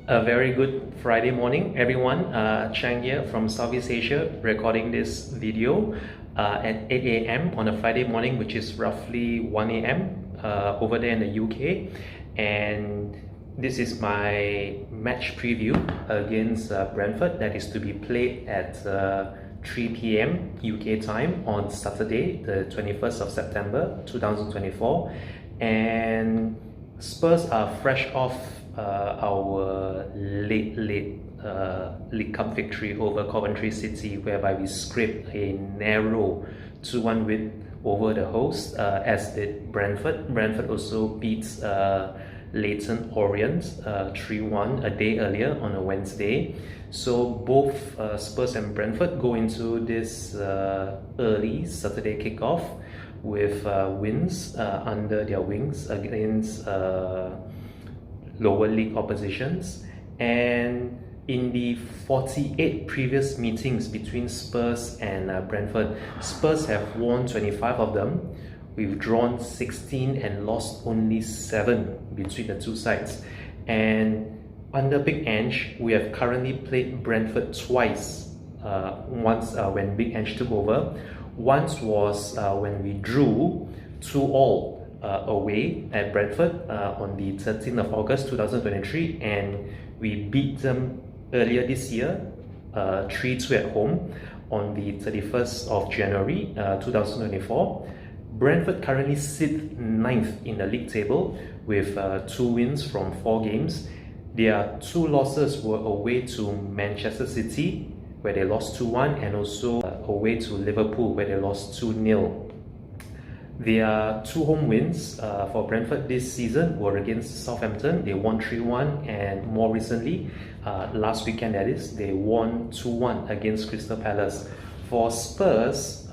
A very good Friday morning, everyone. Chang here from Southeast Asia, recording this video at 8 a.m. on a Friday morning, which is roughly 1 a.m. Over there in the UK. And this is my match preview against Brentford that is to be played at 3 p.m. UK time on Saturday, the 21st of September 2024. And Spurs are fresh off our late League Cup victory over Coventry City, whereby we scraped a narrow 2-1 win over the host, as did Brentford. Brentford also beats Leyton Orient 3-1 a day earlier on a Wednesday. So both Spurs and Brentford go into this early Saturday kickoff with wins under their wings against lower league oppositions. And in the 48 previous meetings between Spurs and Brentford, Spurs have won 25 of them. We've drawn 16 and lost only 7 between the two sides. And under Big Ange, we have currently played Brentford twice. Once when Big Ange took over. Once was when we drew 2-2 away at Brentford on the 13th of August 2023, and we beat them earlier this year 3-2 at home on the 31st of January 2024. Brentford currently sit 9th in the league table with 2 wins from 4 games. Their 2 losses were away to Manchester City, where they lost 2-1, and also away to Liverpool, where they lost 2-0. Their 2 home wins for Brentford this season were against Southampton. They won 3-1, and more recently, last weekend that is, they won 2-1 against Crystal Palace. For Spurs,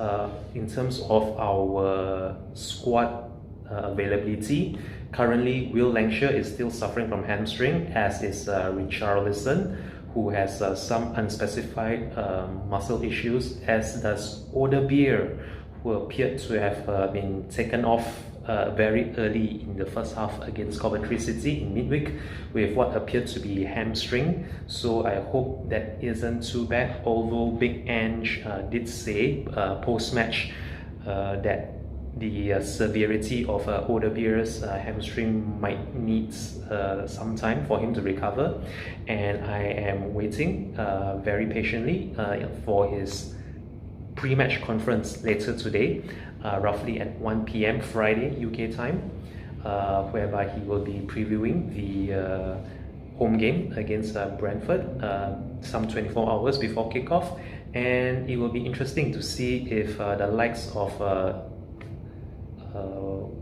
in terms of our squad availability, currently Will Lancashire is still suffering from hamstring, as is Richarlison, who has some unspecified muscle issues, as does Odebeer, who appeared to have been taken off very early in the first half against Coventry City in midweek with what appeared to be hamstring. So I hope that isn't too bad, although Big Ange did say post-match that the severity of Odebeer's hamstring might need some time for him to recover, and I am waiting very patiently for his pre-match conference later today, roughly at 1 p.m. Friday UK time, whereby he will be previewing the home game against Brentford some 24 hours before kickoff. And it will be interesting to see if the likes of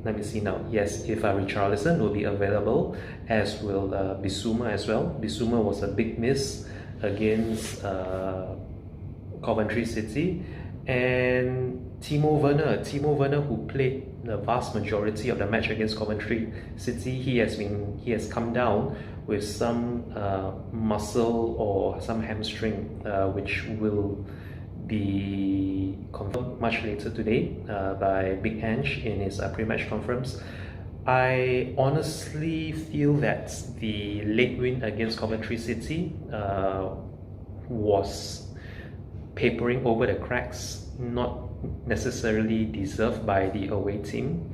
let me see now. Yes, if Richarlison will be available, as will Bissouma as well. Bissouma was a big miss against Coventry City. And Timo Werner, who played the vast majority of the match against Coventry City, he has come down with some muscle or some hamstring, which will be confirmed much later today by Big Ange in his pre-match conference. I honestly feel that the late win against Coventry City was papering over the cracks, not necessarily deserved by the away team.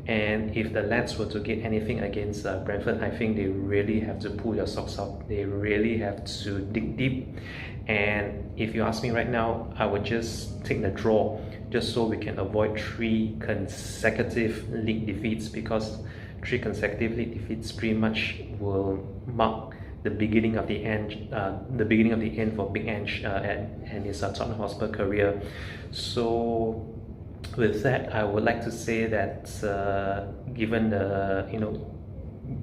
And if the lads were to get anything against Brentford, I think they really have to pull their socks up. They really have to dig deep. And if you ask me right now, I would just take the draw, just so we can avoid 3 consecutive league defeats, because 3 consecutive league defeats pretty much will mark the beginning of the end, for Big Ange and his Tottenham Hotspur career. So with that, I would like to say that given the,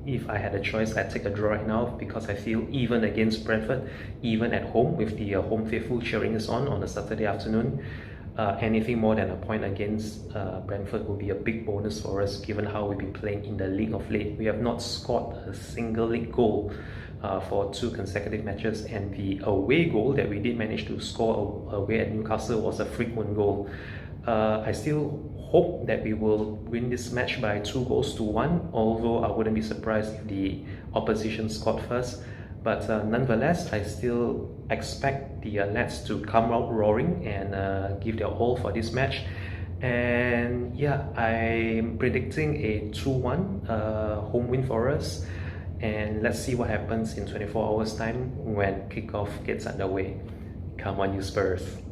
if I had a choice, I'd take a draw right now, because I feel even against Brentford, even at home with the home faithful cheering us on a Saturday afternoon, anything more than a point against Brentford will be a big bonus for us, given how we've been playing in the league of late. We have not scored a single league goal for 2 consecutive matches, and the away goal that we did manage to score away at Newcastle was a frequent goal. I still hope that we will win this match by 2-1, although I wouldn't be surprised if the opposition scored first. But nonetheless, I still expect the Nets to come out roaring and give their all for this match. And yeah, I'm predicting a 2-1 home win for us. And let's see what happens in 24 hours time when kickoff gets underway. Come on, you Spurs.